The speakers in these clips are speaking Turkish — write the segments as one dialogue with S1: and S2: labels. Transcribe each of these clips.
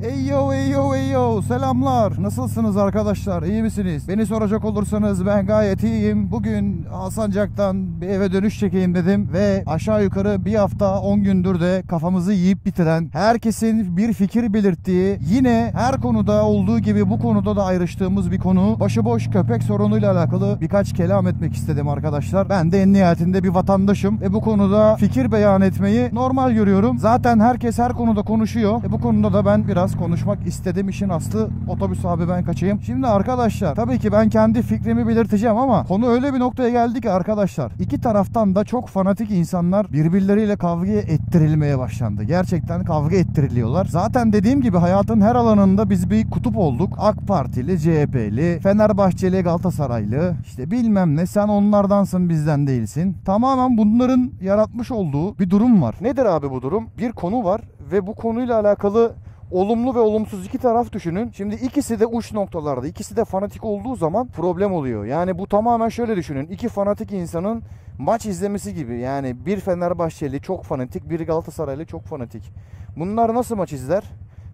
S1: Eyyo eyyo eyyo, selamlar. Nasılsınız arkadaşlar, iyi misiniz? Beni soracak olursanız ben gayet iyiyim. Bugün Alsancak'tan bir eve dönüş çekeyim dedim ve aşağı yukarı bir hafta 10 gündür de kafamızı yiyip bitiren, herkesin bir fikir belirttiği, yine her konuda olduğu gibi bu konuda da ayrıştığımız bir konu, başıboş köpek sorunuyla alakalı birkaç kelam etmek istedim arkadaşlar. Ben de en nihayetinde bir vatandaşım ve bu konuda fikir beyan etmeyi normal görüyorum. Zaten herkes her konuda konuşuyor. Bu konuda da ben biraz konuşmak istedim. İşin aslı otobüs abi, ben kaçayım. Şimdi arkadaşlar, tabii ki ben kendi fikrimi belirteceğim ama konu öyle bir noktaya geldi ki arkadaşlar, iki taraftan da çok fanatik insanlar birbirleriyle kavga ettirilmeye başlandı. Gerçekten kavga ettiriliyorlar. Zaten dediğim gibi hayatın her alanında biz bir kutup olduk. AK Partili, CHP'li, Fenerbahçeli, Galatasaraylı, işte bilmem ne, sen onlardansın bizden değilsin. Tamamen bunların yaratmış olduğu bir durum var. Nedir abi bu durum? Bir konu var ve bu konuyla alakalı olumlu ve olumsuz iki taraf düşünün. Şimdi ikisi de uç noktalarda, ikisi de fanatik olduğu zaman problem oluyor. Yani bu tamamen şöyle düşünün. İki fanatik insanın maç izlemesi gibi. Yani bir Fenerbahçeli çok fanatik, bir Galatasaraylı çok fanatik. Bunlar nasıl maç izler?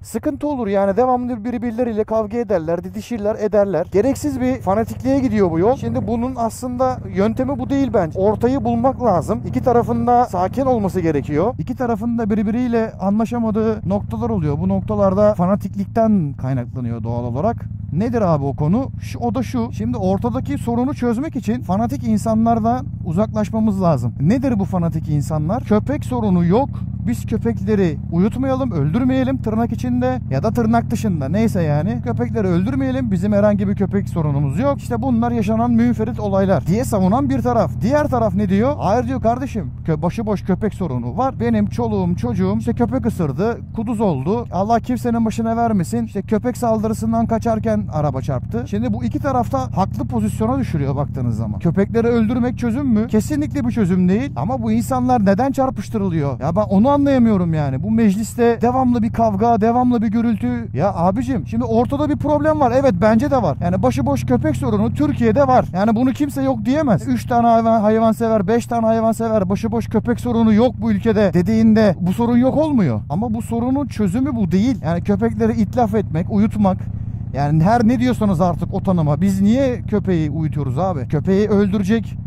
S1: Sıkıntı olur yani, devamlı birbirleriyle kavga ederler, didişirler, ederler. Gereksiz bir fanatikliğe gidiyor bu yol. Şimdi bunun aslında yöntemi bu değil bence. Ortayı bulmak lazım. İki tarafında sakin olması gerekiyor. İki tarafında birbiriyle anlaşamadığı noktalar oluyor. Bu noktalarda fanatiklikten kaynaklanıyor doğal olarak. Nedir abi o konu? O da şu. Şimdi ortadaki sorunu çözmek için fanatik insanlardan uzaklaşmamız lazım. Nedir bu fanatik insanlar? Köpek sorunu yok. Biz köpekleri uyutmayalım, öldürmeyelim tırnak içinde ya da tırnak dışında, neyse yani. Köpekleri öldürmeyelim, bizim herhangi bir köpek sorunumuz yok. İşte bunlar yaşanan münferit olaylar diye savunan bir taraf. Diğer taraf ne diyor? Hayır diyor kardeşim, başıboş köpek sorunu var. Benim çoluğum çocuğum işte köpek ısırdı, kuduz oldu. Allah kimsenin başına vermesin. İşte köpek saldırısından kaçarken araba çarptı. Şimdi bu iki tarafta haklı pozisyona düşürüyor baktığınız zaman. Köpekleri öldürmek çözüm mü? Kesinlikle bir çözüm değil. Ama bu insanlar neden çarpıştırılıyor? Ya ben onu anlayamıyorum yani. Bu mecliste devamlı bir kavga, devamlı bir gürültü. Ya abicim, şimdi ortada bir problem var. Evet, bence de var. Yani başıboş köpek sorunu Türkiye'de var. Yani bunu kimse yok diyemez. 3 tane hayvansever, 5 tane hayvansever başıboş köpek sorunu yok bu ülkede dediğinde bu sorun yok olmuyor. Ama bu sorunun çözümü bu değil. Yani köpekleri itlaf etmek, uyutmak. Yani her ne diyorsanız artık o tanıma. Biz niye köpeği uyutuyoruz abi? Köpeği öldürecek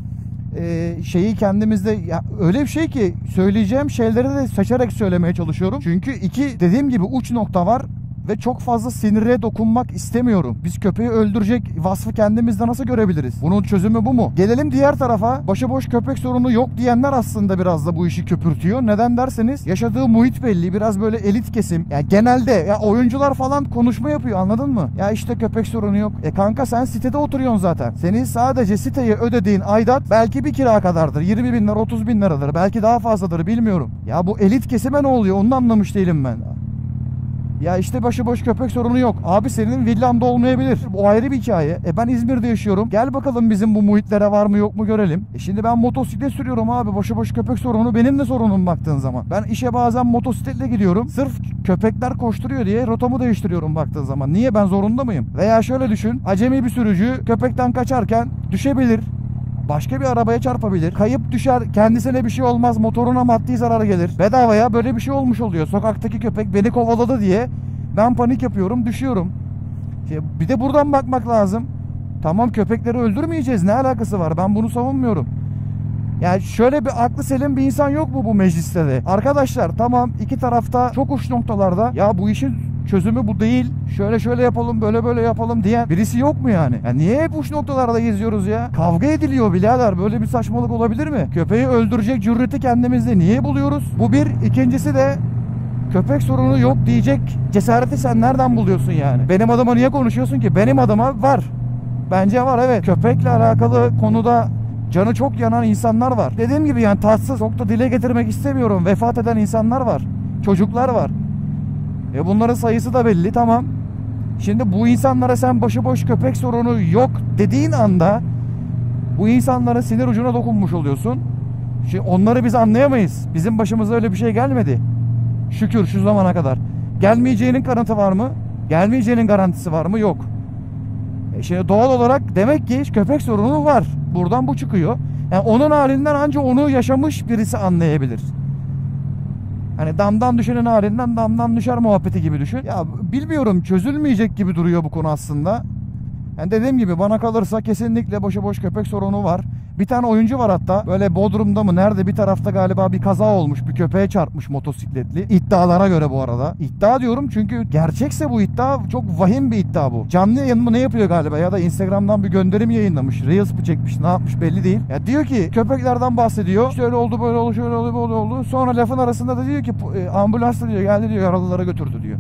S1: şeyi kendimizde, ya öyle bir şey ki söyleyeceğim şeyleri de seçerek söylemeye çalışıyorum. Çünkü iki, dediğim gibi, uç nokta var ve çok fazla sinire dokunmak istemiyorum. Biz köpeği öldürecek vasfı kendimizde nasıl görebiliriz? Bunun çözümü bu mu? Gelelim diğer tarafa. Başıboş köpek sorunu yok diyenler aslında biraz da bu işi köpürtüyor. Neden derseniz, yaşadığı muhit belli. Biraz böyle elit kesim. Ya genelde ya oyuncular falan konuşma yapıyor, anladın mı? Ya işte köpek sorunu yok. Kanka sen sitede oturuyorsun zaten. Senin sadece siteye ödediğin aidat belki bir kira kadardır. 20 bin lira, 30 bin liradır. Belki daha fazladır, bilmiyorum. Ya bu elit kesime ne oluyor? Onu anlamış değilim ben. Ya işte başıboş köpek sorunu yok. Abi senin villanda olmayabilir. Bu ayrı bir hikaye. Ben İzmir'de yaşıyorum. Gel bakalım bizim bu muhitlere var mı yok mu görelim. Şimdi ben motosiklet sürüyorum abi. Başıboş köpek sorunu benim de sorunum baktığın zaman. Ben işe bazen motosikletle gidiyorum. Sırf köpekler koşturuyor diye rotamı değiştiriyorum baktığın zaman. Niye, ben zorunda mıyım? Veya şöyle düşün. Acemi bir sürücü köpekten kaçarken düşebilir. Başka bir arabaya çarpabilir. Kayıp düşer, kendisine bir şey olmaz, motoruna maddi zarar gelir. Bedavaya böyle bir şey olmuş oluyor. Sokaktaki köpek beni kovaladı diye ben panik yapıyorum, düşüyorum. Bir de buradan bakmak lazım. Tamam, köpekleri öldürmeyeceğiz, ne alakası var? Ben bunu savunmuyorum. Yani şöyle bir aklı selim bir insan yok mu bu mecliste de? Arkadaşlar tamam, iki tarafta çok uç noktalarda. Ya bu işin çözümü bu değil, şöyle şöyle yapalım, böyle böyle yapalım diyen birisi yok mu yani? Ya niye hep uç noktalarda geziyoruz ya? Kavga ediliyor birader, böyle bir saçmalık olabilir mi? Köpeği öldürecek cüreti kendimizde niye buluyoruz? Bu bir. İkincisi de köpek sorunu yok diyecek cesareti sen nereden buluyorsun yani? Benim adıma niye konuşuyorsun ki? Benim adıma var. Bence var, evet. Köpekle alakalı konuda canı çok yanan insanlar var. Dediğim gibi yani tatsız, çok da dile getirmek istemiyorum. Vefat eden insanlar var. Çocuklar var. Bunların sayısı da belli, tamam. Şimdi bu insanlara sen başıboş köpek sorunu yok dediğin anda bu insanların sinir ucuna dokunmuş oluyorsun. Şimdi onları biz anlayamayız. Bizim başımıza öyle bir şey gelmedi. Şükür şu zamana kadar. Gelmeyeceğinin kanıtı var mı? Gelmeyeceğinin garantisi var mı? Yok. Şimdi doğal olarak demek ki köpek sorunu var. Buradan bu çıkıyor. Yani onun halinden ancak onu yaşamış birisi anlayabilir. Hani damdan düşenin halinden damdan düşer muhabbeti gibi düşün. Ya bilmiyorum, çözülmeyecek gibi duruyor bu konu aslında. Yani dediğim gibi bana kalırsa kesinlikle başıboş köpek sorunu var. Bir tane oyuncu var hatta, böyle Bodrum'da mı nerede bir tarafta galiba bir kaza olmuş. Bir köpeğe çarpmış motosikletli. İddialara göre bu arada. İddia diyorum çünkü gerçekse bu iddia çok vahim bir iddia bu. Canlı yayın mı ne yapıyor galiba, ya da Instagram'dan bir gönderim yayınlamış. Reels mı çekmiş, ne yapmış belli değil. Ya diyor ki köpeklerden bahsediyor. Şöyle oldu, böyle oldu, şöyle oldu, böyle oldu. Sonra lafın arasında da diyor ki ambulans da diyor geldi diyor, yaralılara götürdü diyor.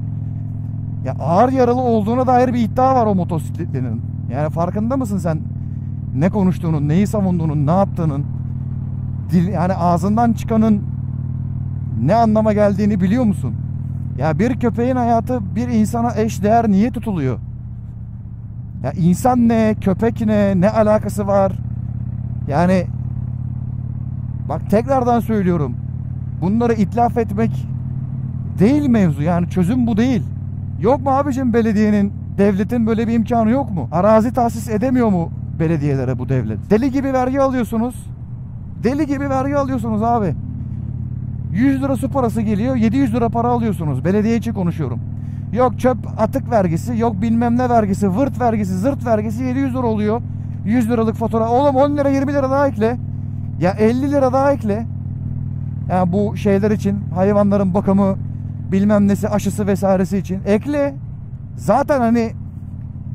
S1: Ya ağır yaralı olduğuna dair bir iddia var o motosikletlinin. Yani farkında mısın sen ne konuştuğunun, neyi savunduğunun, ne yaptığının, yani ağzından çıkanın ne anlama geldiğini biliyor musun? Ya bir köpeğin hayatı bir insana eş değer niye tutuluyor? Ya insan ne, köpek ne alakası var? Yani bak tekrardan söylüyorum. Bunları itlaf etmek değil mevzu. Yani çözüm bu değil. Yok mu abicim belediyenin, devletin böyle bir imkanı yok mu? Arazi tahsis edemiyor mu belediyelere bu devlet? Deli gibi vergi alıyorsunuz. Deli gibi vergi alıyorsunuz abi. 100 lira su parası geliyor, 700 lira para alıyorsunuz. Belediye için konuşuyorum. Yok çöp atık vergisi, yok bilmem ne vergisi, vırt vergisi, zırt vergisi 700 lira oluyor. 100 liralık fatura. Oğlum 10 lira 20 lira daha ekle. Ya 50 lira daha ekle. Yani bu şeyler için, hayvanların bakımı, bilmem nesi, aşısı vesairesi için ekle. Zaten hani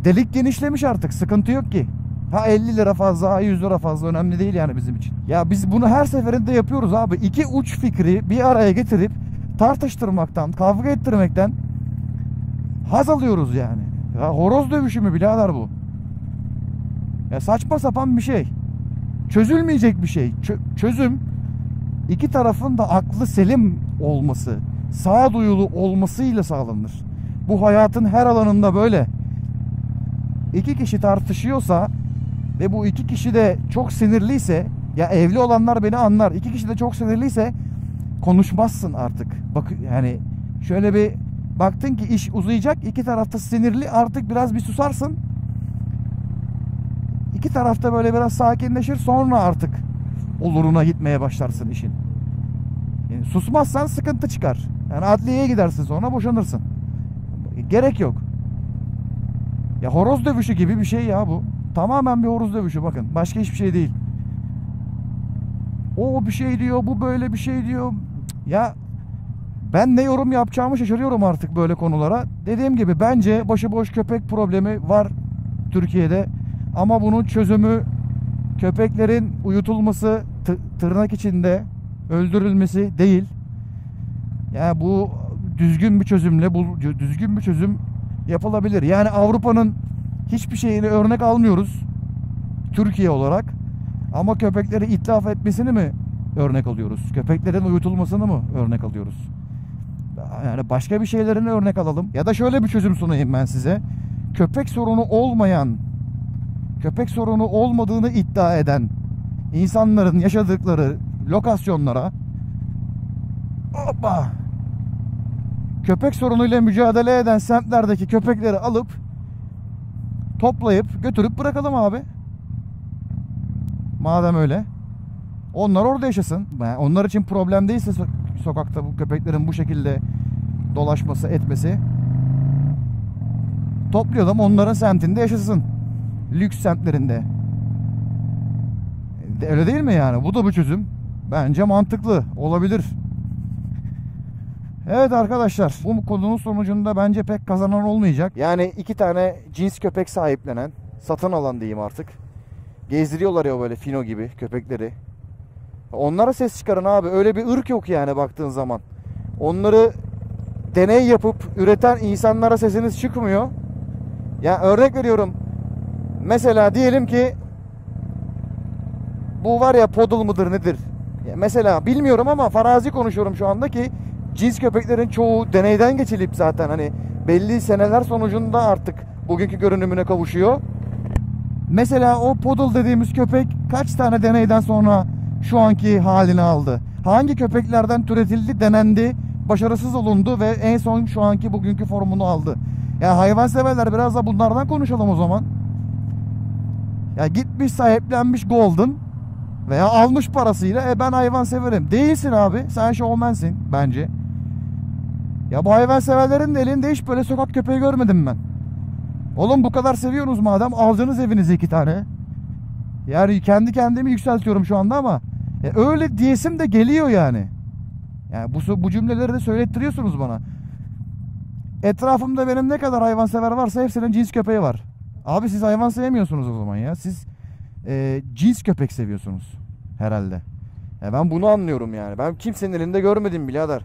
S1: delik genişlemiş artık, sıkıntı yok ki. Ha 50 lira fazla, ha 100 lira fazla, önemli değil yani bizim için. Ya biz bunu her seferinde yapıyoruz abi. İki uç fikri bir araya getirip tartıştırmaktan, kavga ettirmekten haz alıyoruz yani. Ya horoz dövüşü mü birader bu? Ya saçma sapan bir şey. Çözülmeyecek bir şey. Çözüm iki tarafın da aklı selim olması, sağduyulu olmasıyla sağlanır. Bu hayatın her alanında böyle. İki kişi tartışıyorsa ve bu iki kişi de çok sinirliyse, ya evli olanlar beni anlar. İki kişi de çok sinirliyse konuşmazsın artık. Bak yani şöyle bir baktın ki iş uzayacak, iki tarafta sinirli, artık biraz bir susarsın. İki tarafta böyle biraz sakinleşir, sonra artık oluruna gitmeye başlarsın işin. Yani susmazsan sıkıntı çıkar. Yani adliyeye gidersin, sonra boşanırsın. Gerek yok. Ya horoz dövüşü gibi bir şey ya bu. Tamamen bir horoz dövüşü bakın. Başka hiçbir şey değil. O bir şey diyor, bu böyle bir şey diyor. Ya ben ne yorum yapacağımı şaşırıyorum artık böyle konulara. Dediğim gibi bence başıboş köpek problemi var Türkiye'de. Ama bunun çözümü köpeklerin uyutulması, tırnak içinde öldürülmesi değil. Yani bu düzgün bir çözümle, düzgün bir çözüm yapılabilir. Yani Avrupa'nın hiçbir şeyini örnek almıyoruz Türkiye olarak. Ama köpekleri itlaf etmesini mi örnek alıyoruz? Köpeklerin uyutulmasını mı örnek alıyoruz? Yani başka bir şeylerini örnek alalım. Ya da şöyle bir çözüm sunayım ben size. Köpek sorunu olmayan, köpek sorunu olmadığını iddia eden insanların yaşadıkları lokasyonlara köpek sorunuyla mücadele eden semtlerdeki köpekleri alıp toplayıp götürüp bırakalım abi. Madem öyle. Onlar orada yaşasın. Yani onlar için problem değilse sokakta bu köpeklerin bu şekilde dolaşması, etmesi, toplayalım onların semtinde yaşasın. Lüks semtlerinde. Öyle değil mi yani? Bu da bir çözüm. Bence mantıklı. Olabilir. Evet arkadaşlar, bu konunun sonucunda bence pek kazanan olmayacak. Yani iki tane cins köpek sahiplenen, satın alan diyeyim artık. Gezdiriyorlar ya böyle fino gibi köpekleri. Onlara ses çıkarın abi. Öyle bir ırk yok yani baktığın zaman. Onları deney yapıp üreten insanlara sesiniz çıkmıyor. Ya örnek veriyorum. Mesela diyelim ki bu var ya, poodle mıdır nedir? Ya mesela bilmiyorum ama farazi konuşuyorum şu anda ki cins köpeklerin çoğu deneyden geçilip zaten hani belli seneler sonucunda artık bugünkü görünümüne kavuşuyor. Mesela o poodle dediğimiz köpek kaç tane deneyden sonra şu anki halini aldı? Hangi köpeklerden türetildi, denendi, başarısız olundu ve en son şu anki bugünkü formunu aldı? Ya hayvanseverler, biraz da bunlardan konuşalım o zaman. Ya gitmiş sahiplenmiş golden veya almış parasıyla ben hayvan severim. Değilsin abi. Sen şovmensin bence. Ya bu hayvanseverlerin de elinde hiç böyle sokak köpeği görmedim ben. Oğlum bu kadar seviyorsunuz madem, aldınız evinize 2 tane. Yani kendi kendimi yükseltiyorum şu anda ama öyle diyesim de geliyor yani. Yani bu cümleleri de söylettiriyorsunuz bana. Etrafımda benim ne kadar hayvansever varsa hepsinin cins köpeği var. Abi siz hayvan sevmiyorsunuz o zaman ya. Siz cins köpek seviyorsunuz herhalde. Ben bunu anlıyorum yani. Ben kimsenin elinde görmedim birader.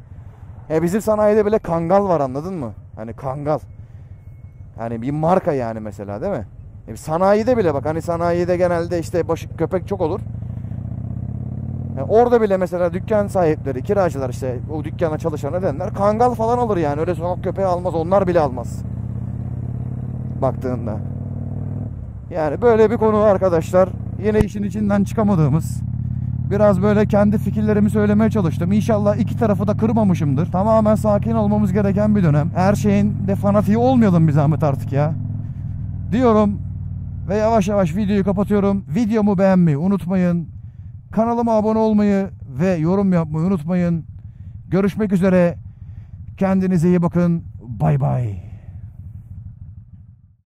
S1: Bizim sanayide bile Kangal var, anladın mı? Hani Kangal. Hani bir marka yani mesela, değil mi? Sanayide bile bak, hani sanayide genelde işte köpek çok olur. Orada bile mesela dükkan sahipleri, kiracılar, işte o dükkana çalışan edenler Kangal falan alır yani. Öyle sokak köpeği almaz, onlar bile almaz. Baktığında. Yani böyle bir konu arkadaşlar. Yine işin içinden çıkamadığımız. Biraz böyle kendi fikirlerimi söylemeye çalıştım. İnşallah iki tarafı da kırmamışımdır. Tamamen sakin olmamız gereken bir dönem. Her şeyin de fanatiği olmayalım bir zahmet artık ya. Diyorum ve yavaş yavaş videoyu kapatıyorum. Videomu beğenmeyi unutmayın. Kanalıma abone olmayı ve yorum yapmayı unutmayın. Görüşmek üzere. Kendinize iyi bakın. Bay bay.